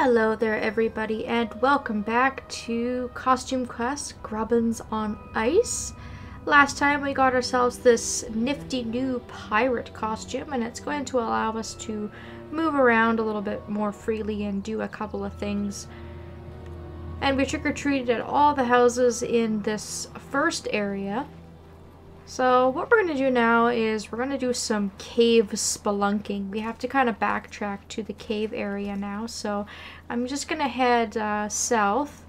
Hello there everybody and welcome back to Costume Quest Grubbins on Ice. Last time we got ourselves this nifty new pirate costume and it's going to allow us to move around a little bit more freely and do a couple of things. And we trick-or-treated at all the houses in this first area. So what we're going to do now is we're going to do some cave spelunking. We have to kind of backtrack to the cave area now. So I'm just going to head south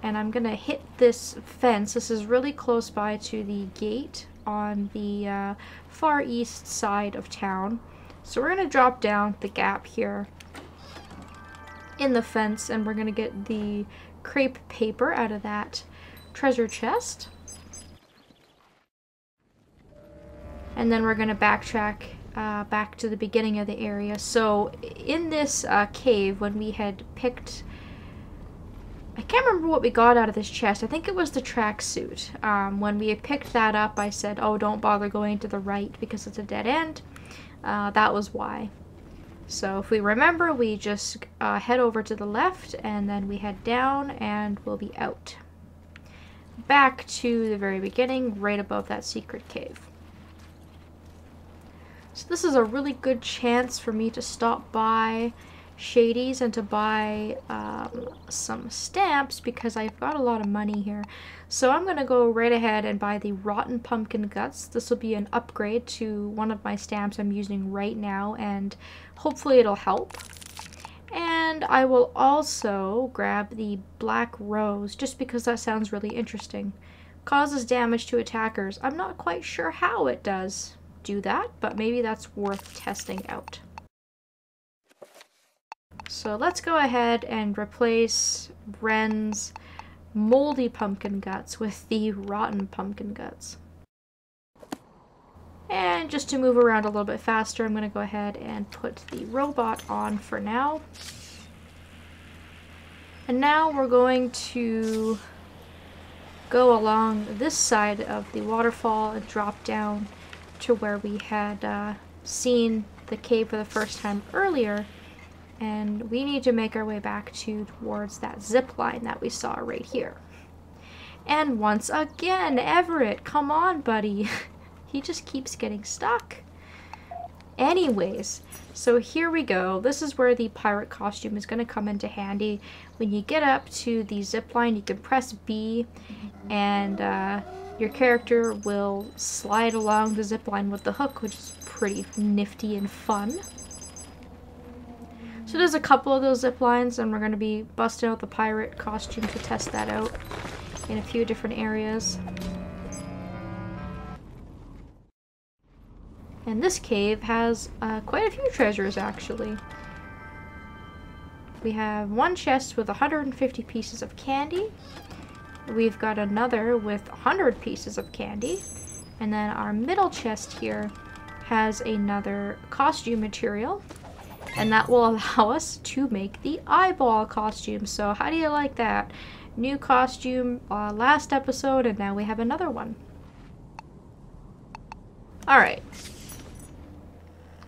and I'm going to hit this fence. This is really close by to the gate on the far east side of town. So we're going to drop down the gap here in the fence and we're going to get the crepe paper out of that treasure chest. And then we're going to backtrack back to the beginning of the area. So in this cave, when we had picked... I can't remember what we got out of this chest. I think it was the tracksuit. When we had picked that up, I said, oh, don't bother going to the right because it's a dead end. That was why. So if we remember, we just head over to the left and then we head down and we'll be out. Back to the very beginning, right above that secret cave. So this is a really good chance for me to stop by Shady's and to buy some stamps because I've got a lot of money here. So I'm going to go right ahead and buy the rotten pumpkin guts. This will be an upgrade to one of my stamps I'm using right now and hopefully it'll help. And I will also grab the black rose just because that sounds really interesting. Causes damage to attackers. I'm not quite sure how it does do that, but maybe that's worth testing out. So let's go ahead and replace Ren's moldy pumpkin guts with the rotten pumpkin guts. And just to move around a little bit faster, I'm going to go ahead and put the robot on for now. And now we're going to go along this side of the waterfall and drop down to where we had seen the cave for the first time earlier, and we need to make our way back towards that zip line that we saw right here. And once again, Everett, come on buddy. He just keeps getting stuck. Anyways, so here we go. This is where the pirate costume is going to come into handy. When you get up to the zip line, you can press B and your character will slide along the zip line with the hook, which is pretty nifty and fun. So there's a couple of those zip lines, and we're going to be busting out the pirate costume to test that out in a few different areas. And this cave has quite a few treasures, actually. We have one chest with 150 pieces of candy. We've got another with 100 pieces of candy. And then our middle chest here has another costume material. And that will allow us to make the eyeball costume. So how do you like that? New costume last episode, and now we have another one. Alright.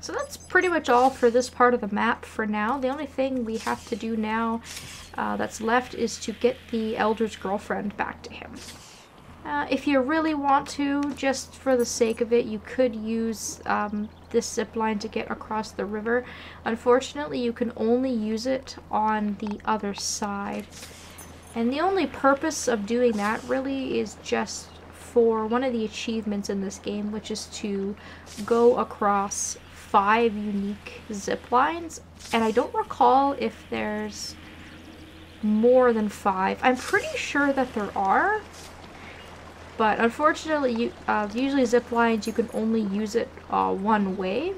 So that's pretty much all for this part of the map for now. The only thing we have to do now that's left is to get the Elder's girlfriend back to him. If you really want to, just for the sake of it, you could use this zip line to get across the river. Unfortunately, you can only use it on the other side. And the only purpose of doing that really is just for one of the achievements in this game, which is to go across 5 unique zip lines. And I don't recall if there's more than 5. I'm pretty sure that there are, but unfortunately usually zip lines you can only use it one way.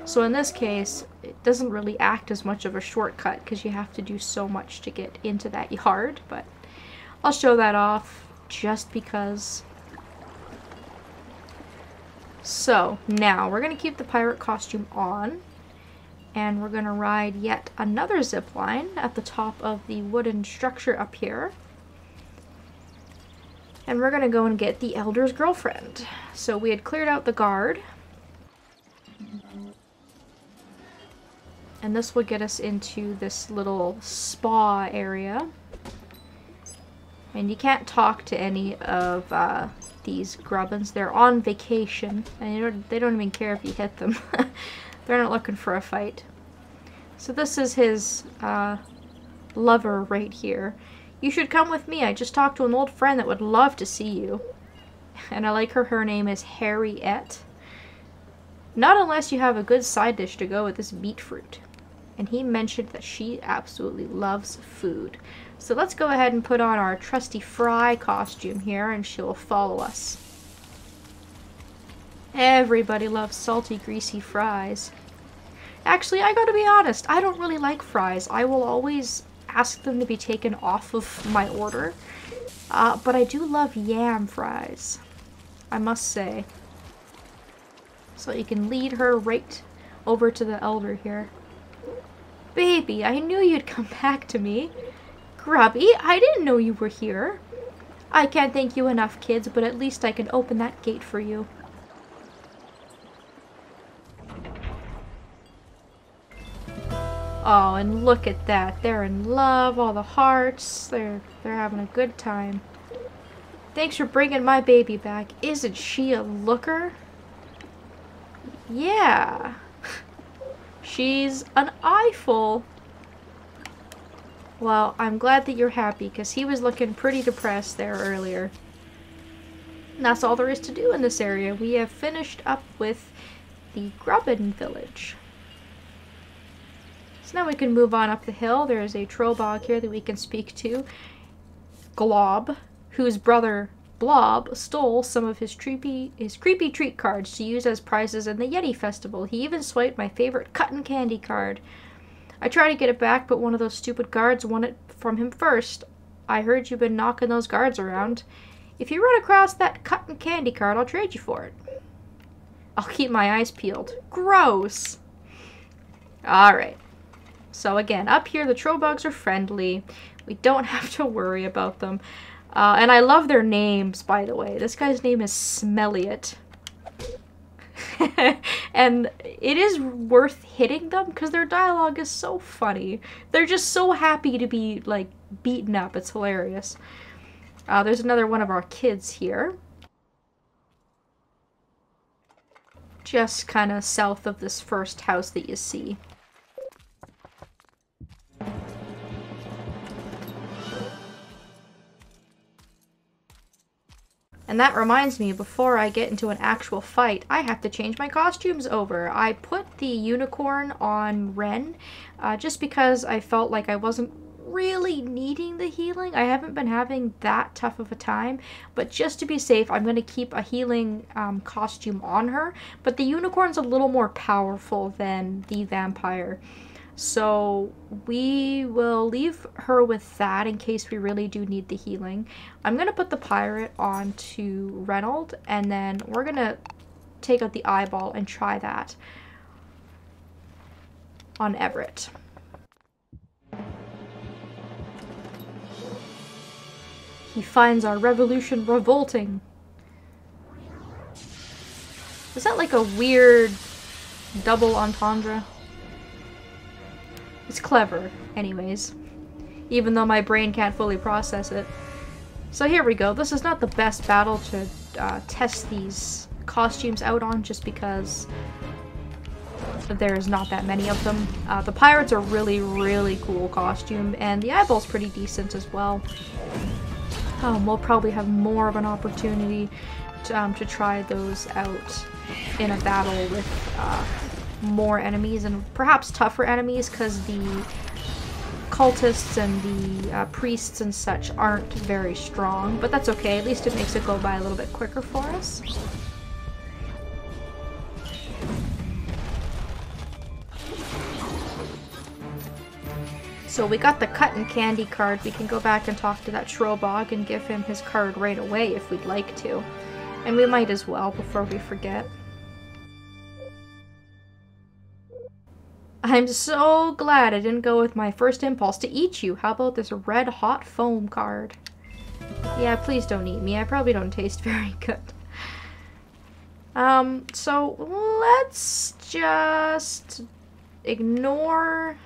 So in this case it doesn't really act as much of a shortcut because you have to do so much to get into that yard, but I'll show that off just because. So now we're going to keep the pirate costume on. And we're going to ride yet another zip line at the top of the wooden structure up here. And we're going to go and get the Elder's girlfriend. So we had cleared out the guard. And this will get us into this little spa area. And you can't talk to any of these grubbins. They're on vacation, and they don't even care if you hit them. They're not looking for a fight. So this is his lover right here. You should come with me. I just talked to an old friend that would love to see you. And I like her. Her name is Harriet. Not unless you have a good side dish to go with this beet fruit. And he mentioned that she absolutely loves food. So let's go ahead and put on our trusty Fry costume here, and she'll follow us. Everybody loves salty, greasy fries. Actually, I gotta be honest, I don't really like fries. I will always ask them to be taken off of my order. But I do love yam fries, I must say. So you can lead her right over to the elder here. Baby, I knew you'd come back to me. Grubby, I didn't know you were here. I can't thank you enough, kids, but at least I can open that gate for you. Oh, and look at that. They're in love, all the hearts. They're having a good time. Thanks for bringing my baby back. Isn't she a looker? Yeah. She's an eyeful. Well, I'm glad that you're happy, because he was looking pretty depressed there earlier. And that's all there is to do in this area. We have finished up with the Grubbin village. So now we can move on up the hill. There is a Trowbog here that we can speak to. Glob, whose brother Blob stole some of his creepy treat cards to use as prizes in the Yeti Festival. He even swiped my favorite cotton candy card. I tried to get it back, but one of those stupid guards won it from him first. I heard you've been knocking those guards around. If you run across that cotton candy card, I'll trade you for it. I'll keep my eyes peeled. Gross! Alright. So again, up here the Trowbogs are friendly. We don't have to worry about them. And I love their names, by the way. This guy's name is Smelliot. And it is worth hitting them because their dialogue is so funny. They're just so happy to be, like, beaten up. It's hilarious. There's another one of our kids here. Just kind of south of this first house that you see. And that reminds me, before I get into an actual fight, I have to change my costumes over. I put the unicorn on Ren, just because I felt like I wasn't really needing the healing. I haven't been having that tough of a time, but just to be safe, I'm going to keep a healing costume on her. But the unicorn's a little more powerful than the vampire. So we will leave her with that in case we really do need the healing. I'm going to put the pirate onto Reynold, and then we're going to take out the eyeball and try that on Everett. He finds our revolution revolting. Is that like a weird double entendre? It's clever, anyways, even though my brain can't fully process it. So here we go. This is not the best battle to test these costumes out on, just because there's not that many of them. The pirates are really, really cool costume, and the eyeball's pretty decent as well. We'll probably have more of an opportunity to try those out in a battle with more enemies, and perhaps tougher enemies, because the cultists and the priests and such aren't very strong, but that's okay. At least it makes it go by a little bit quicker for us. So we got the cotton candy card. We can go back and talk to that Trowbog and give him his card right away if we'd like to, and we might as well before we forget. I'm so glad I didn't go with my first impulse to eat you. How about this red hot foam card? Yeah, please don't eat me. I probably don't taste very good. So let's just ignore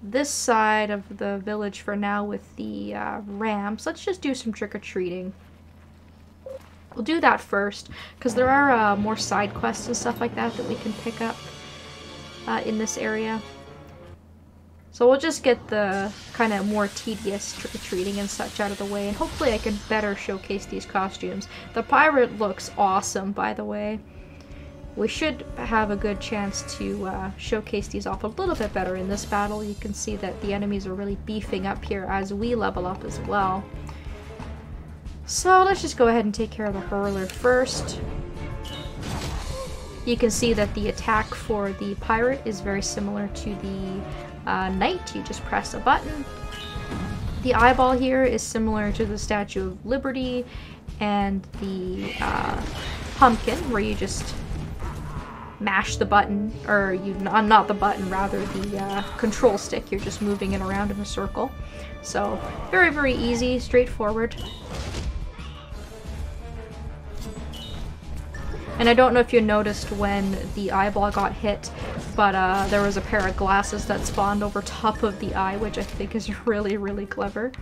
this side of the village for now with the ramps. Let's just do some trick-or-treating. We'll do that first, because there are more side quests and stuff like that that we can pick up in this area. So we'll just get the kind of more tedious trick-or-treating and such out of the way, and hopefully I can better showcase these costumes. The pirate looks awesome, by the way. We should have a good chance to showcase these off a little bit better in this battle. You can see that the enemies are really beefing up here as we level up as well. So let's just go ahead and take care of the hurler first. You can see that the attack for the pirate is very similar to the knight. You just press a button. The eyeball here is similar to the Statue of Liberty and the pumpkin, where you just mash the button, or you not the button, rather the control stick. You're just moving it around in a circle. So very, very easy, straightforward. And I don't know if you noticed when the eyeball got hit, but there was a pair of glasses that spawned over top of the eye, which I think is really, really clever.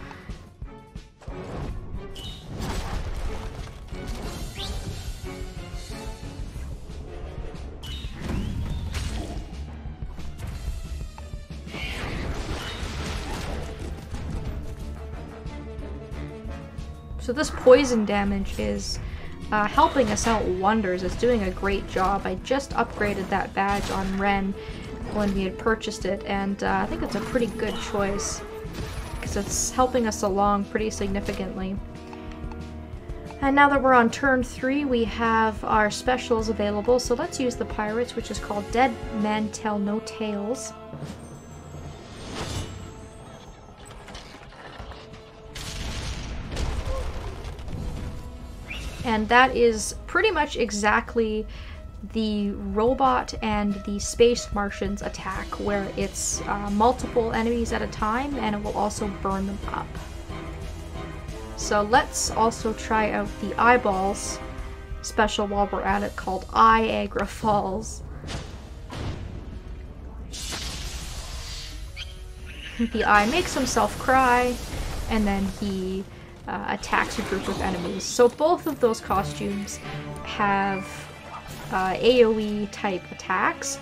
So this poison damage is helping us out wonders. It's doing a great job. I just upgraded that badge on Ren when we had purchased it, and I think it's a pretty good choice because it's helping us along pretty significantly. And now that we're on turn 3, we have our specials available, so let's use the pirates, which is called Dead Men Tell No Tales. And that is pretty much exactly the robot and the space Martians attack, where it's multiple enemies at a time, and it will also burn them up. So let's also try out the eyeballs special while we're at it, called Niagara Falls. The eye makes himself cry, and then he attacks a group of enemies. So both of those costumes have AoE type attacks.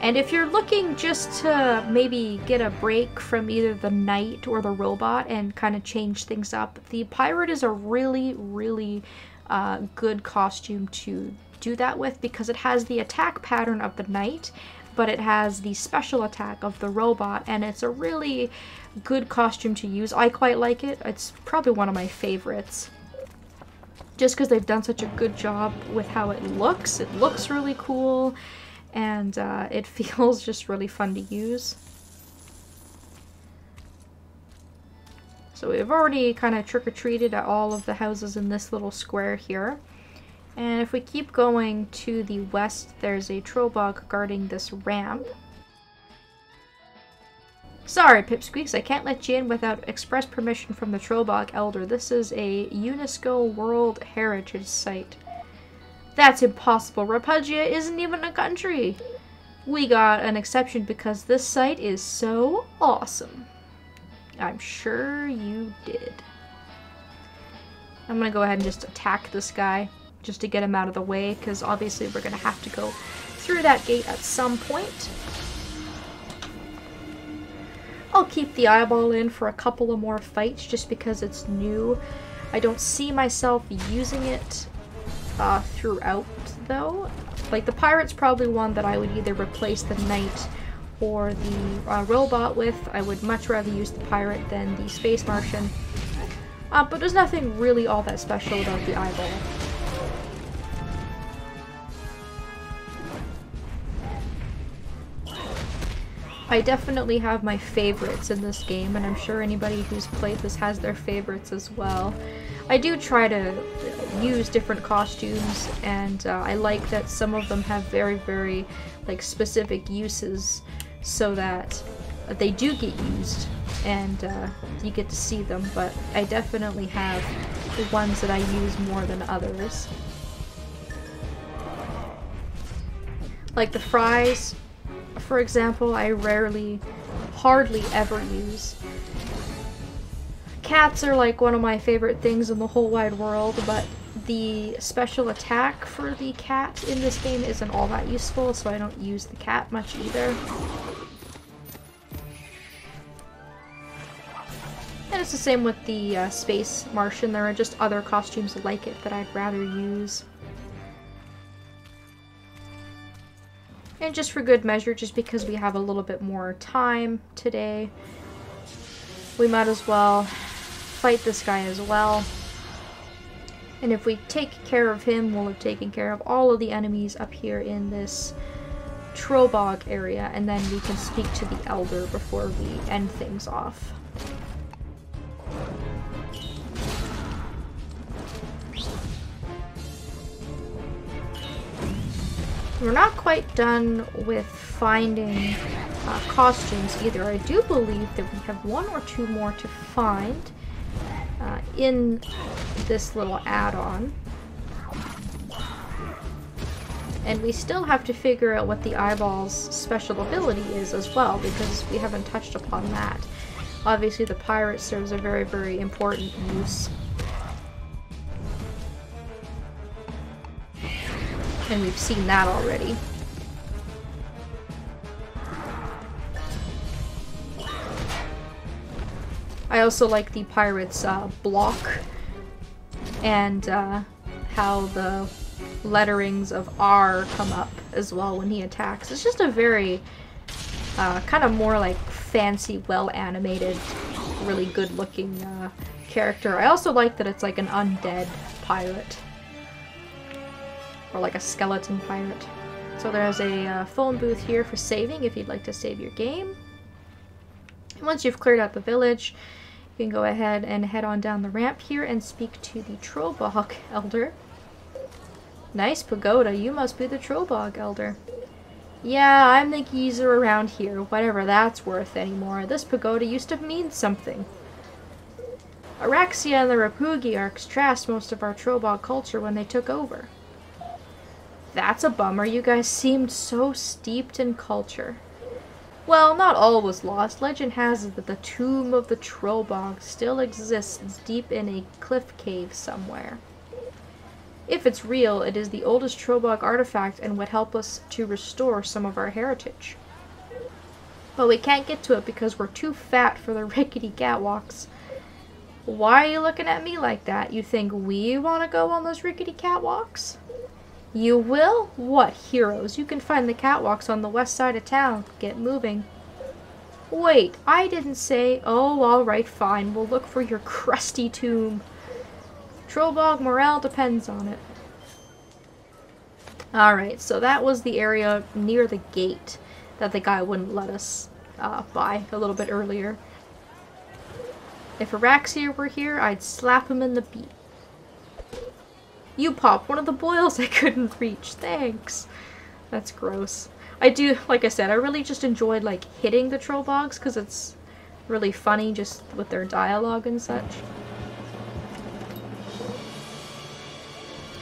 And if you're looking just to maybe get a break from either the knight or the robot and kind of change things up, the pirate is a really, really good costume to do that with, because it has the attack pattern of the knight, but it has the special attack of the robot, and it's a really good costume to use. I quite like it. It's probably one of my favorites, just because they've done such a good job with how it looks. It looks really cool, and it feels just really fun to use. So we've already kind of trick-or-treated at all of the houses in this little square here. And if we keep going to the west, there's a Trowbog guarding this ramp. Sorry, Pipsqueaks, I can't let you in without express permission from the Grubbin Elder. This is a UNESCO World Heritage Site. That's impossible. Repudia isn't even a country. We got an exception because this site is so awesome. I'm sure you did. I'm gonna go ahead and just attack this guy, just to get him out of the way, because obviously we're gonna have to go through that gate at some point. I'll keep the eyeball in for a couple of more fights just because it's new. I don't see myself using it throughout, though. Like, the pirate's probably one that I would either replace the knight or the robot with. I would much rather use the pirate than the space Martian. But there's nothing really all that special about the eyeball. I definitely have my favorites in this game, and I'm sure anybody who's played this has their favorites as well. I do try to use different costumes, and I like that some of them have very, very like specific uses, so that they do get used and you get to see them, but I definitely have the ones that I use more than others. Like the fries, for example, I hardly ever use. Cats are like one of my favorite things in the whole wide world, but the special attack for the cat in this game isn't all that useful, so I don't use the cat much either. And it's the same with the Space Martian. There are just other costumes like it that I'd rather use. And just for good measure, just because we have a little bit more time today, we might as well fight this guy as well. And if we take care of him, we'll have taken care of all of the enemies up here in this Trowbog area, and then we can speak to the Elder before we end things off. We're not quite done with finding costumes either. I do believe that we have one or two more to find in this little add-on. And we still have to figure out what the eyeball's special ability is as well, because we haven't touched upon that. Obviously the pirate serves a very, very important use. And we've seen that already. I also like the pirate's block and how the letterings of R come up as well when he attacks. It's just a very kind of more like fancy, well animated, really good looking character. I also like that it's like an undead pirate. Or like a skeleton pirate. So there's a phone booth here for saving if you'd like to save your game. And once you've cleared out the village, you can go ahead and head on down the ramp here and speak to the Trowbog Elder. Nice pagoda, you must be the Trowbog Elder. Yeah, I'm the geezer around here, whatever that's worth anymore. This pagoda used to mean something. Araxia and the Rapugiarchs trashed most of our Trowbog culture when they took over. That's a bummer, you guys seemed so steeped in culture. Well, not all was lost. Legend has it that the tomb of the Trowbog still exists deep in a cliff cave somewhere. If it's real, it is the oldest Trowbog artifact and would help us to restore some of our heritage. But we can't get to it because we're too fat for the rickety catwalks. Why are you looking at me like that? You think we want to go on those rickety catwalks? You will? What heroes? You can find the catwalks on the west side of town. Get moving. Wait, I didn't say... Oh, alright, fine. We'll look for your crusty tomb. Trowbog morale depends on it. Alright, so that was the area near the gate that the guy wouldn't let us by a little bit earlier. If Araxia were here, I'd slap him in the beak. You popped one of the boils I couldn't reach. Thanks. That's gross. I do, like I said, I really just enjoyed like hitting the Trowbogs because it's really funny just with their dialogue and such.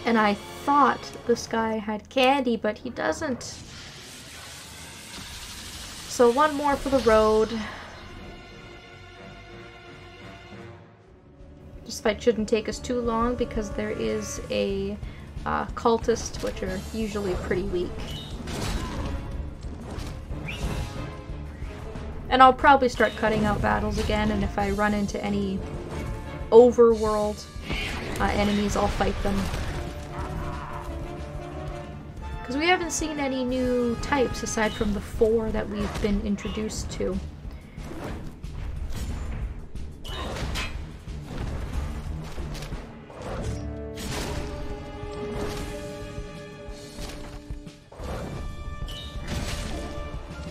And I thought this guy had candy, but he doesn't. So one more for the road. This fight shouldn't take us too long because there is a cultist, which are usually pretty weak. And I'll probably start cutting out battles again, and if I run into any overworld enemies, I'll fight them. Because we haven't seen any new types aside from the 4 that we've been introduced to.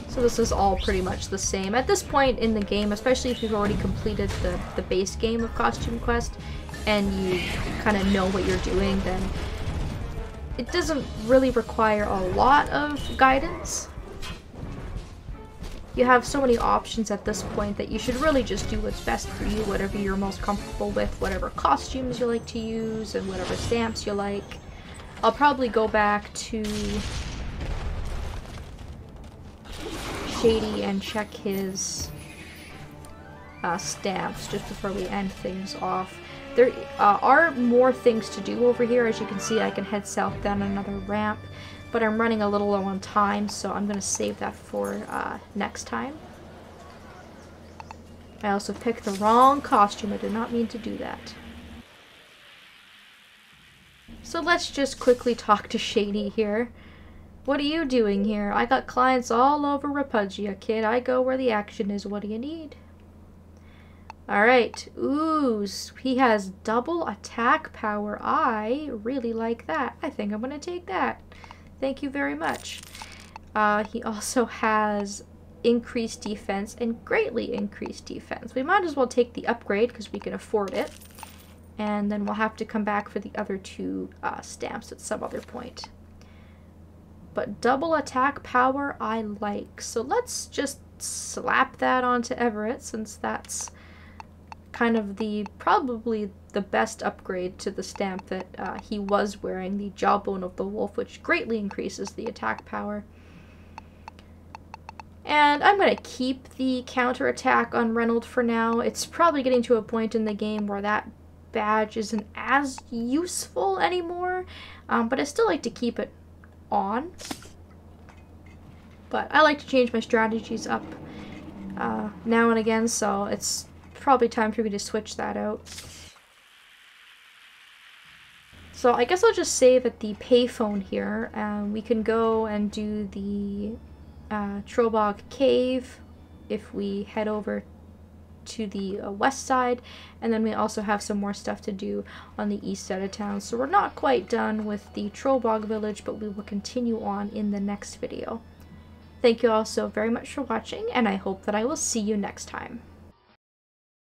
So this is all pretty much the same. At this point in the game, especially if you've already completed the base game of Costume Quest and you kind of know what you're doing, then it doesn't really require a lot of guidance. You have so many options at this point that you should really just do what's best for you, whatever you're most comfortable with, whatever costumes you like to use, and whatever stamps you like. I'll probably go back to Shady and check his stamps just before we end things off. There are more things to do over here. As you can see, I can head south down another ramp, but I'm running a little low on time, so I'm going to save that for next time. I also picked the wrong costume. I did not mean to do that. So let's just quickly talk to Shady here. What are you doing here? I got clients all over Rapugia, kid. I go where the action is. What do you need? Alright. Ooh, he has double attack power. I really like that. I think I'm going to take that. Thank you very much. He also has increased defense and greatly increased defense. We might as well take the upgrade because we can afford it. And then we'll have to come back for the other two stamps at some other point. But double attack power I like. So let's just slap that onto Everett, since that's kind of probably the best upgrade to the stamp that he was wearing, the Jawbone of the Wolf, which greatly increases the attack power. And I'm going to keep the counterattack on Reynold for now. It's probably getting to a point in the game where that badge isn't as useful anymore, but I still like to keep it on. But I like to change my strategies up now and again, so it's probably time for me to switch that out. So I guess I'll just save at the payphone here. We can go and do the Trowbog Cave if we head over to the west side, and then we also have some more stuff to do on the east side of town. So we're not quite done with the Trowbog village, but we will continue on in the next video. Thank you all so very much for watching, and I hope that I will see you next time.